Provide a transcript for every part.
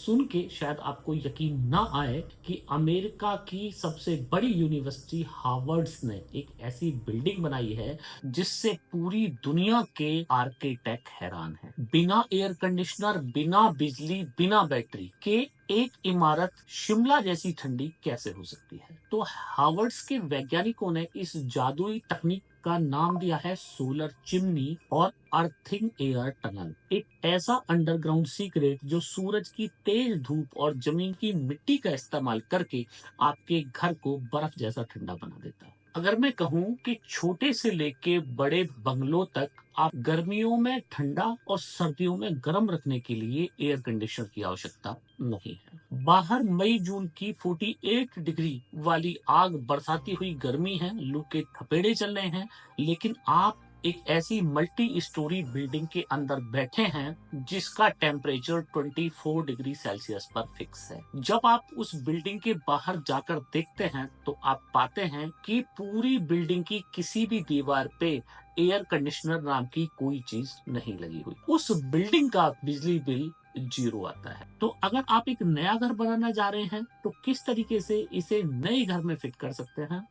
सुन के शायद आपको यकीन ना आए कि अमेरिका की सबसे बड़ी यूनिवर्सिटी हार्वर्ड्स ने एक ऐसी बिल्डिंग बनाई है जिससे पूरी दुनिया के आर्किटेक्ट हैरान हैं। बिना एयर कंडीशनर, बिना बिजली, बिना बैटरी के एक इमारत शिमला जैसी ठंडी कैसे हो सकती है? तो हार्वर्ड्स के वैज्ञानिकों ने इस जादुई तकनीक का नाम दिया है सोलर चिमनी और अर्थिंग एयर टनल। एक ऐसा अंडरग्राउंड सीक्रेट जो सूरज की तेज धूप और जमीन की मिट्टी का इस्तेमाल करके आपके घर को बर्फ जैसा ठंडा बना देता है। अगर मैं कहूं कि छोटे से लेके बड़े बंगलों तक आप गर्मियों में ठंडा और सर्दियों में गर्म रखने के लिए एयर कंडीशनर की आवश्यकता नहीं है। बाहर मई जून की 48 डिग्री वाली आग बरसाती हुई गर्मी है, लू के थपेड़े चल रहे हैं, लेकिन आप एक ऐसी मल्टी स्टोरी बिल्डिंग के अंदर बैठे हैं जिसका टेम्परेचर 24 डिग्री सेल्सियस पर फिक्स है। जब आप उस बिल्डिंग के बाहर जाकर देखते हैं तो आप पाते हैं कि पूरी बिल्डिंग की किसी भी दीवार पे एयर कंडीशनर नाम की कोई चीज नहीं लगी हुई। उस बिल्डिंग का बिजली बिल 0 आता है। तो अगर आप एक नया घर बनाना जा रहे हैं तो किस तरीके से इसे नए घर में फिट कर सकते हैं,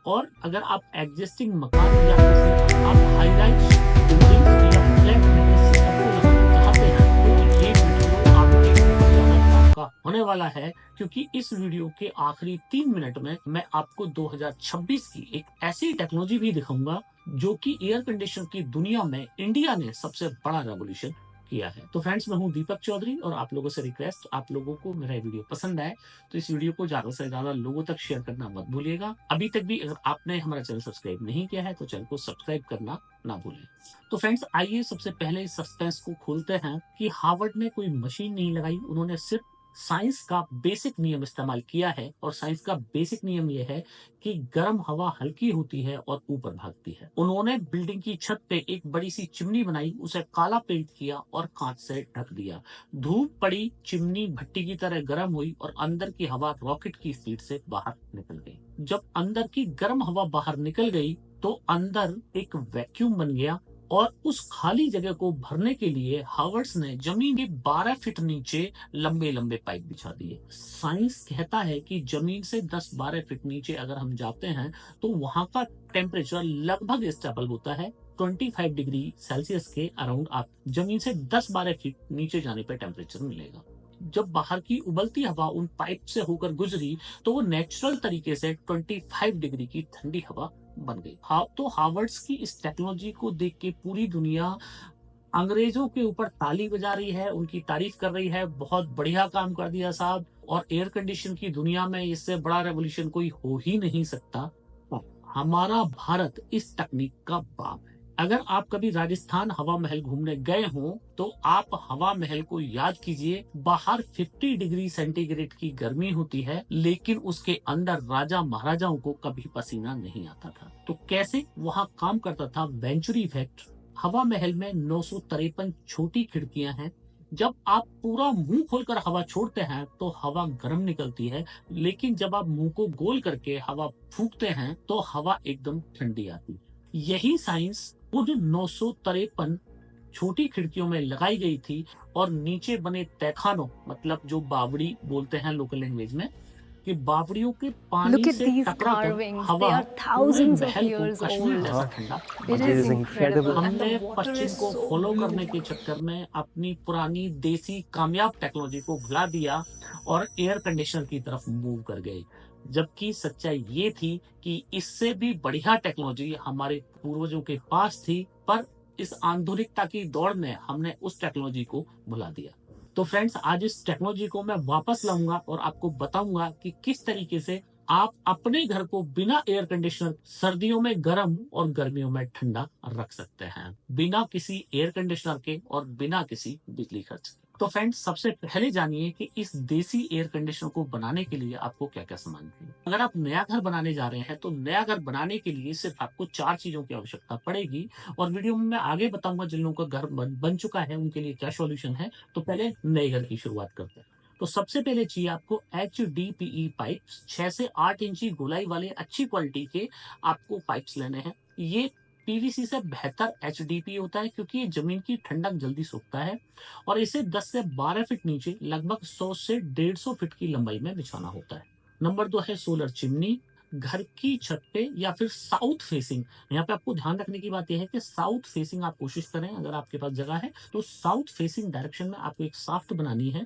और अगर आप एग्जिस्टिंग मकान या किसी आप हाई राइज बिल्डिंग्स या फ्लैट में इस सिस्टम को लगाना चाहते हैं तो ये वीडियो आपके बहुत ज्यादा काम का होने वाला है, क्योंकि इस वीडियो के आखिरी 3 मिनट में मैं आपको 2026 की एक ऐसी टेक्नोलॉजी भी दिखाऊंगा जो कि एयर कंडीशनर की दुनिया में इंडिया ने सबसे बड़ा रेवोल्यूशन किया है। तो फ्रेंड्स, मैं हूं दीपक चौधरी और आप लोगों से रिक्वेस्ट, आप लोगों को मेरा वीडियो पसंद आए तो इस वीडियो को ज्यादा से ज्यादा लोगों तक शेयर करना मत भूलिएगा। अभी तक भी अगर आपने हमारा चैनल सब्सक्राइब नहीं किया है तो चैनल को सब्सक्राइब करना ना भूलें। तो फ्रेंड्स, आइए सबसे पहले इस सस्पेंस को खोलते हैं कि हार्वर्ड ने कोई मशीन नहीं लगाई, उन्होंने सिर्फ साइंस का बेसिक नियम इस्तेमाल किया है। और साइंस का बेसिक नियम यह है कि गर्म हवा हल्की होती है और ऊपर भागती है। उन्होंने बिल्डिंग की छत पे एक बड़ी सी चिमनी बनाई, उसे काला पेंट किया और कांच से ढक दिया। धूप पड़ी, चिमनी भट्टी की तरह गर्म हुई और अंदर की हवा रॉकेट की स्पीड से बाहर निकल गई। जब अंदर की गर्म हवा बाहर निकल गई तो अंदर एक वैक्यूम बन गया और उस खाली जगह को भरने के लिए हार्वर्ड्स ने जमीन के 12 फीट नीचे लंबे लंबे पाइप बिछा दिए। साइंस कहता है कि जमीन से 10-12 फीट नीचे अगर हम जाते हैं तो वहां का टेम्परेचर लगभग स्टेबल होता है। 25 डिग्री सेल्सियस के अराउंड आप जमीन से 10-12 फीट नीचे जाने पर टेम्परेचर मिलेगा। जब बाहर की उबलती हवा उन पाइप से होकर गुजरी तो वो नेचुरल तरीके से 25 डिग्री की ठंडी हवा बन गई। हाँ, तो हार्वर्ड्स की इस टेक्नोलॉजी को देख के पूरी दुनिया अंग्रेजों के ऊपर ताली बजा रही है, उनकी तारीफ कर रही है, बहुत बढ़िया काम कर दिया साहब। और एयर कंडीशन की दुनिया में इससे बड़ा रेवोल्यूशन कोई हो ही नहीं सकता। हमारा भारत इस तकनीक का बाप है। अगर आप कभी राजस्थान हवा महल घूमने गए हो तो आप हवा महल को याद कीजिए। बाहर 50 डिग्री सेंटीग्रेड की गर्मी होती है, लेकिन उसके अंदर राजा महाराजाओं को कभी पसीना नहीं आता था। तो कैसे वहां काम करता था वेंचुरी इफेक्ट। हवा महल में 953 छोटी खिड़कियां हैं। जब आप पूरा मुंह खोलकर हवा छोड़ते हैं तो हवा गर्म निकलती है, लेकिन जब आप मुंह को गोल करके हवा फूंकते हैं तो हवा एकदम ठंडी आती है। यही साइंस उन 953 छोटी खिड़कियों में लगाई गई थी और नीचे बने तहखानों, मतलब जो बावड़ी बोलते हैं लोकल लैंग्वेज में, कि बावड़ियों के Look पानी at से these टकराकर carvings. हवा They are पूरे thousands of महल को years कश्मीर old. जैसा ठंडा It बना is देती है। incredible. And the हमने water पश्चिम is को so फॉलो करने blue. के चक्कर में अपनी पुरानी देसी कामयाब टेक्नोलॉजी को भुला दिया और एयर कंडीशनर की तरफ मूव कर गए। जबकि सच्चाई ये थी कि इससे भी बढ़िया टेक्नोलॉजी हमारे पूर्वजों के पास थी, पर इस आधुनिकता की दौड़ में हमने उस टेक्नोलॉजी को भुला दिया। तो फ्रेंड्स, आज इस टेक्नोलॉजी को मैं वापस लाऊंगा और आपको बताऊंगा कि किस तरीके से आप अपने घर को बिना एयर कंडीशनर सर्दियों में गर्म और गर्मियों में ठंडा रख सकते हैं, बिना किसी एयर कंडीशनर के और बिना किसी बिजली खर्च के। तो फ्रेंड्स, सबसे पहले जानिए कि इस देसी एयर कंडीशनर को बनाने के लिए आपको क्या क्या सामान चाहिए। अगर आप नया घर बनाने जा रहे हैं तो नया घर बनाने के लिए सिर्फ आपको 4 चीजों की आवश्यकता पड़ेगी, और वीडियो में मैं आगे बताऊंगा जिन लोगों का घर बन चुका है उनके लिए क्या सॉल्यूशन है। तो पहले नए घर की शुरुआत करते हैं। तो सबसे पहले चाहिए आपको HDPE पाइप्स, 6 से 8 इंची गोलाई वाले अच्छी क्वालिटी के आपको पाइप्स लेने हैं। ये पीवीसी से बेहतर एचडीपी होता है क्योंकि ये जमीन की ठंडक जल्दी सोखता है और इसे 10 से 12 फीट नीचे लगभग 100 से 150 फीट की लंबाई में बिछाना होता है। नंबर 2 है सोलर चिमनी। घर की छत पे या फिर साउथ फेसिंग, यहाँ पे आपको ध्यान रखने की बात यह है कि साउथ फेसिंग आप कोशिश करें, अगर आपके पास जगह है तो साउथ फेसिंग डायरेक्शन में आपको एक साफ्ट बनानी है,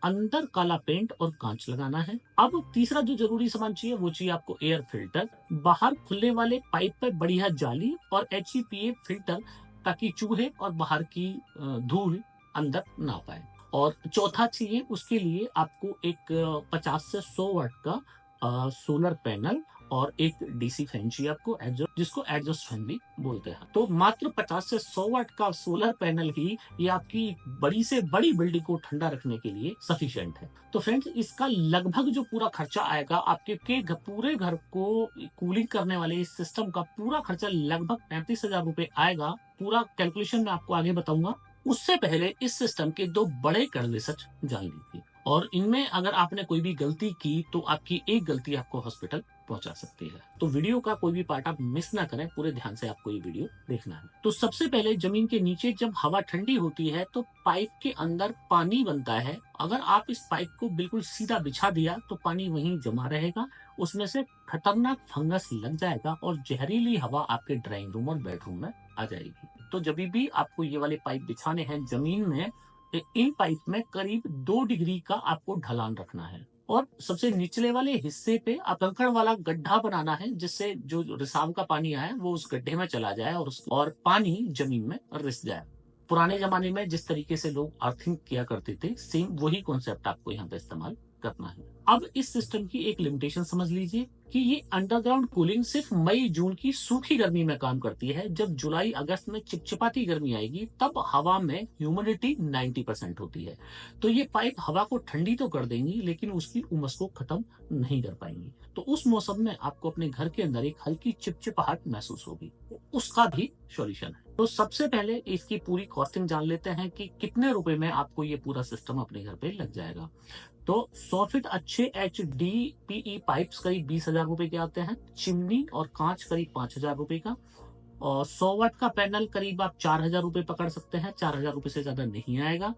अंदर काला पेंट और कांच लगाना है। अब तीसरा जो जरूरी सामान चाहिए वो चाहिए आपको एयर फिल्टर, बाहर खुलने वाले पाइप पे बढ़िया जाली और एचईपीए फिल्टर ताकि चूहे और बाहर की धूल अंदर ना पाए। और चौथा चाहिए उसके लिए आपको एक 50 से 100 वाट का सोलर पैनल और एक डीसी फैन चाहिए आपको, एग्जॉस्ट जिसको एडजस्ट फैन भी बोलते हैं। तो मात्र 50 से 100 वाट का सोलर पैनल ही ये आपकी बड़ी से बड़ी बिल्डिंग को ठंडा रखने के लिए सफिशिएंट है। तो फ्रेंड्स, इसका लगभग जो पूरा खर्चा आएगा आपके पूरे घर को कूलिंग करने वाले इस सिस्टम का पूरा खर्चा लगभग 35,000 रुपए आएगा। पूरा कैलकुलेशन मैं आपको आगे बताऊंगा। उससे पहले इस सिस्टम के दो बड़े कड़वे सच जान लीजिए, और इनमें अगर आपने कोई भी गलती की तो आपकी एक गलती आपको हॉस्पिटल पहुंचा सकती है। तो वीडियो का कोई भी पार्ट आप मिस ना करें, पूरे ध्यान से आपको ये वीडियो देखना है। तो सबसे पहले जमीन के नीचे जब हवा ठंडी होती है तो पाइप के अंदर पानी बनता है। अगर आप इस पाइप को बिल्कुल सीधा बिछा दिया तो पानी वहीं जमा रहेगा, उसमें से खतरनाक फंगस लग जाएगा और जहरीली हवा आपके ड्राइंग रूम और बेडरूम में आ जाएगी। तो जब भी आपको ये वाले पाइप बिछाने हैं जमीन में, इन पाइप में करीब 2 डिग्री का आपको ढलान रखना है और सबसे निचले वाले हिस्से पे आप कंकड़ वाला गड्ढा बनाना है, जिससे जो रिसाव का पानी आए वो उस गड्ढे में चला जाए और पानी जमीन में रिस जाए। पुराने जमाने में जिस तरीके से लोग अर्थिंग किया करते थे, सेम वही कॉन्सेप्ट आपको यहाँ पे इस्तेमाल करना है। अब इस सिस्टम की एक लिमिटेशन समझ लीजिए कि ये अंडरग्राउंड कूलिंग सिर्फ मई जून की सूखी गर्मी में काम करती है। जब जुलाई अगस्त में चिपचिपाती गर्मी आएगी तब हवा में ह्यूमिडिटी 90% होती है। तो ये पाइप हवा को ठंडी तो कर देंगी लेकिन उसकी उमस को खत्म नहीं कर पाएंगी। तो उस मौसम में आपको अपने घर के अंदर एक हल्की चिपचिपाहट महसूस होगी। तो उसका भी सॉल्यूशन है। तो सबसे पहले इसकी पूरी कॉस्टिंग जान लेते हैं कि कितने रुपए में आपको ये पूरा सिस्टम अपने घर पे लग जाएगा। तो 100 फीट अच्छे HDPE पाइप्स करीब 20,000 रुपए के आते हैं। चिमनी और कांच करीब 5,000 रुपए का, और 100 वाट का पैनल करीब आप 4,000 रुपए पकड़ सकते हैं। 4,000 रुपए से ज्यादा नहीं आएगा।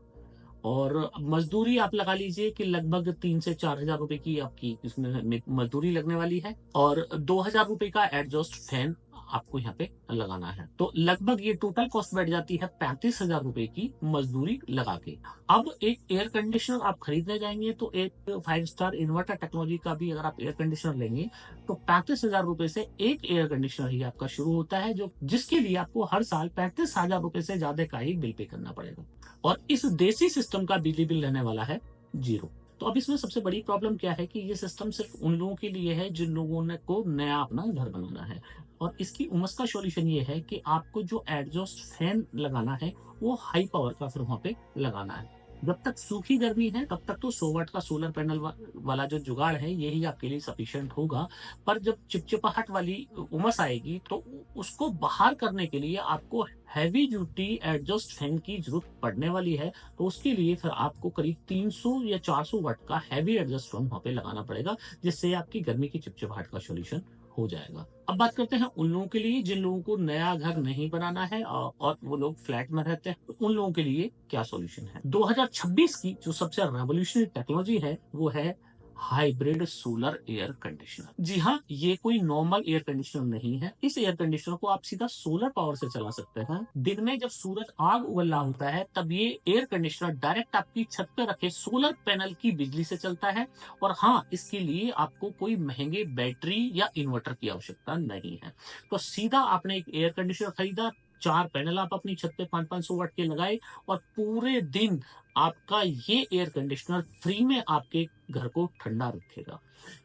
और मजदूरी आप लगा लीजिए कि लगभग 3 से 4 हजार रुपए की आपकी इसमें मजदूरी लगने वाली है, और 2,000 रुपए का एडजस्ट फैन आपको यहाँ पे लगाना है। तो लगभग ये टोटल कॉस्ट बैठ जाती है 35,000 रुपए की मजदूरी लगा के। अब एक एयर कंडीशनर आप खरीदने जाएंगे तो एक 5 स्टार इन्वर्टर टेक्नोलॉजी का भी अगर आप एयर कंडीशनर लेंगे तो 35,000 रुपए से एक एयर कंडीशनर ही आपका शुरू होता है, जो जिसके लिए आपको हर साल 35,000 रुपए से ज्यादा का ही बिल पे करना पड़ेगा। और इस देसी सिस्टम का बिजली बिल रहने वाला है 0। तो अब इसमें सबसे बड़ी प्रॉब्लम क्या है कि ये सिस्टम सिर्फ उन लोगों के लिए है जिन लोगों ने को नया अपना घर बनाना है। और इसकी उमस का सॉल्यूशन ये है कि आपको जो एडजस्ट फैन लगाना है वो हाई पावर का फिर वहां पे लगाना है। जब तक सूखी गर्मी है तब तक तो 100 वाट का सोलर पैनल वाला जो जुगाड़ है यही आपके लिए सफिशिएंट होगा। पर जब चिपचिपाहट वाली उमस आएगी तो उसको बाहर करने के लिए आपको हैवी ड्यूटी एडजस्ट फैन की जरूरत पड़ने वाली है। तो उसके लिए फिर आपको करीब 300 या 400 वाट का हैवी एडजस्ट फैन वहां पे लगाना पड़ेगा, जिससे आपकी गर्मी की चिपचिपाहट का सॉल्यूशन हो जाएगा। अब बात करते हैं उन लोगों के लिए जिन लोगों को नया घर नहीं बनाना है और वो लोग फ्लैट में रहते हैं, तो उन लोगों के लिए क्या सॉल्यूशन है। 2026 की जो सबसे रेवोल्यूशनरी टेक्नोलॉजी है वो है हाइब्रिड सोलर एयर कंडीशनर। जी हाँ, ये कोई नॉर्मल एयर कंडीशनर नहीं है। इस एयर कंडीशनर को आप सीधा सोलर पावर से चला सकते हैं। दिन में जब सूरज आग उगल रहा होता है तब ये एयर कंडीशनर डायरेक्ट आपकी छत पे रखे सोलर पैनल की बिजली से चलता है। और हाँ, इसके लिए आपको कोई महंगे बैटरी या इन्वर्टर की आवश्यकता नहीं है। तो सीधा आपने एक एयर कंडीशनर खरीदा, 4 पैनल आप अपनी छत पे 500-500 वाट के लगाए और पूरे दिन आपका ये एयर कंडीशनर फ्री में आपके घर को ठंडा रखेगा।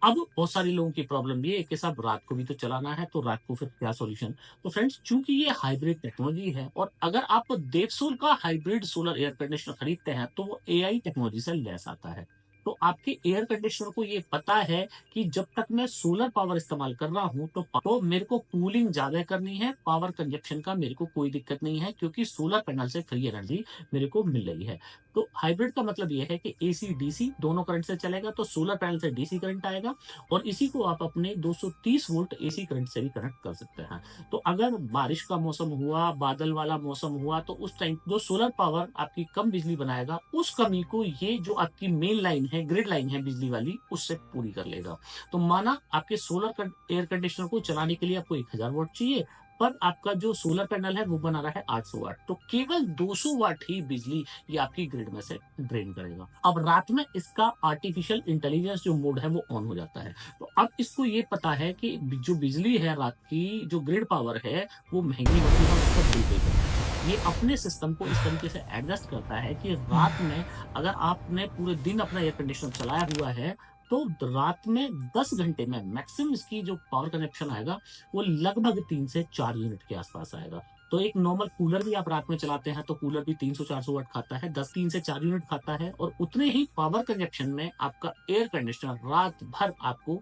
अब बहुत सारे लोगों की प्रॉब्लम ये है कि साहब रात को भी तो चलाना है, तो रात को फिर क्या सॉल्यूशन। तो फ्रेंड्स, चूंकि ये हाइब्रिड टेक्नोलॉजी है और अगर आप देवसोल का हाइब्रिड सोलर एयर कंडीशनर खरीदते हैं तो वो AI टेक्नोलॉजी से लैस आता है। तो आपके एयर कंडीशनर को ये पता है कि जब तक मैं सोलर पावर इस्तेमाल कर रहा हूँ तो मेरे को कूलिंग ज्यादा करनी है, पावर कंजप्शन का मेरे को कोई दिक्कत नहीं है, क्योंकि सोलर पैनल से फ्री एनर्जी मेरे को मिल रही है। तो हाइब्रिड का मतलब ये है कि एसी डीसी दोनों करंट से चलेगा, तो सोलर पैनल से डीसी करंट आएगा और इसी को आप अपने 230 वोल्ट एसी करंट से भी कनेक्ट कर सकते हैं। तो अगर बारिश का मौसम हुआ, बादल वाला मौसम हुआ, तो उस टाइम जो सोलर पावर आपकी कम बिजली बनाएगा, उस कमी को ये जो आपकी मेन लाइन है, ग्रिड लाइन है बिजली वाली, उससे पूरी कर लेगा। तो माना आपके सोलर एयर कंडीशनर को चलाने के लिए आपको 1000 वाट चाहिए, पर आपका जो सोलर पैनल है वो बना रहा है 800 वाट, तो केवल 200 वाट ही बिजली ये आपकी ग्रिड में से ड्रेन करेगा। अब रात में इसका आर्टिफिशियल इंटेलिजेंस जो मोड है वो ऑन हो जाता है। तो अब इसको ये पता है कि जो बिजली है रात की, जो ग्रिड पावर है वो महंगी होती है और उसका बिल पे करता है। ये अपने सिस्टम को इस तरीके से एडजस्ट करता है कि रात में अगर आपने पूरे दिन अपना एयर कंडीशनर चलाया हुआ है, तो रात में 10 घंटे में मैक्सिमम इसकी जो पावर कनेक्शन आएगा वो लगभग 3 से 4 यूनिट के आसपास आएगा। तो एक नॉर्मल कूलर भी आप रात में चलाते हैं तो कूलर भी 300-400 वाट खाता है, 3 से 4 यूनिट खाता है, और उतने ही पावर कंजप्शन में आपका एयर कंडीशनर रात भर आपको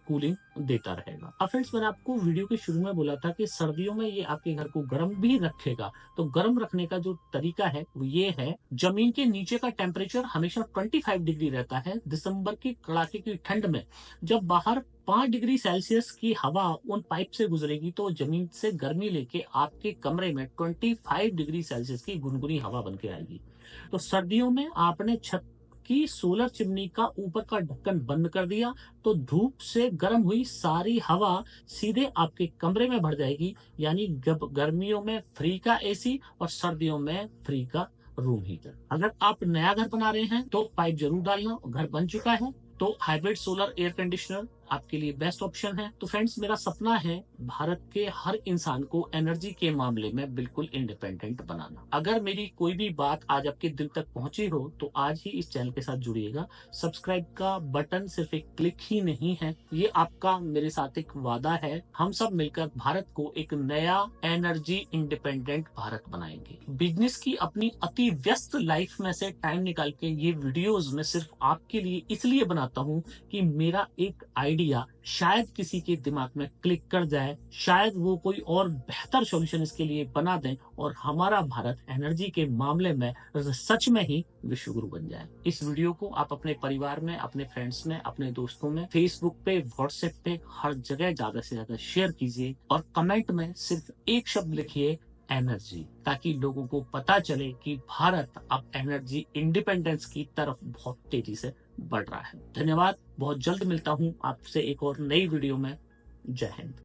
कूलिंग देता रहेगा। अब फ्रेंड्स, मैंने आपको वीडियो के शुरू में बोला था कि सर्दियों में ये आपके घर को गर्म भी रखेगा। तो गर्म रखने का जो तरीका है वो ये है, जमीन के नीचे का टेम्परेचर हमेशा 25 डिग्री रहता है दिसंबर की कड़ाके की ठंड में। जब बाहर 5 डिग्री सेल्सियस की हवा उन पाइप से गुजरेगी तो जमीन से गर्मी लेके आपके कमरे में 25 डिग्री सेल्सियस की गुनगुनी हवा बन के आएगी। तो सर्दियों में आपने छत की सोलर चिमनी का ऊपर का ढक्कन बंद कर दिया, तो धूप से गर्म हुई सारी हवा सीधे आपके कमरे में भर जाएगी। यानी गर्मियों में फ्री का एसी और सर्दियों में फ्री का रूम हीटर। अगर आप नया घर बना रहे हैं तो पाइप जरूर डालना, घर बन चुका है तो हाइब्रिड सोलर एयर कंडीशनर आपके लिए बेस्ट ऑप्शन है। तो फ्रेंड्स, मेरा सपना है भारत के हर इंसान को एनर्जी के मामले में बिल्कुल इंडिपेंडेंट बनाना। अगर मेरी कोई भी बात आज आपके दिल तक पहुंची हो तो आज ही इस चैनल के साथ जुड़िएगा। सब्सक्राइब का बटन सिर्फ एक क्लिक ही नहीं है, ये आपका मेरे साथ एक वादा है। हम सब मिलकर भारत को एक नया एनर्जी इंडिपेंडेंट भारत बनाएंगे। बिजनेस की अपनी अति व्यस्त लाइफ में से टाइम निकाल के ये वीडियोस में सिर्फ आपके लिए इसलिए बनाता हूँ कि मेरा एक आइडिया शायद किसी के दिमाग में क्लिक कर जाए, शायद वो कोई और बेहतर सॉल्यूशन इसके लिए बना दें और हमारा भारत एनर्जी के मामले में सच में ही विश्व गुरु बन जाए। इस वीडियो को आप अपने परिवार में, अपने फ्रेंड्स में, अपने दोस्तों में, फेसबुक पे, व्हाट्सएप पे, हर जगह ज्यादा से ज्यादा शेयर कीजिए और कमेंट में सिर्फ एक शब्द लिखिए, एनर्जी, ताकि लोगों को पता चले कि भारत अब एनर्जी इंडिपेंडेंस की तरफ बहुत तेजी से बढ़ रहा है। धन्यवाद, बहुत जल्द मिलता हूं आपसे एक और नई वीडियो में। जय हिंद।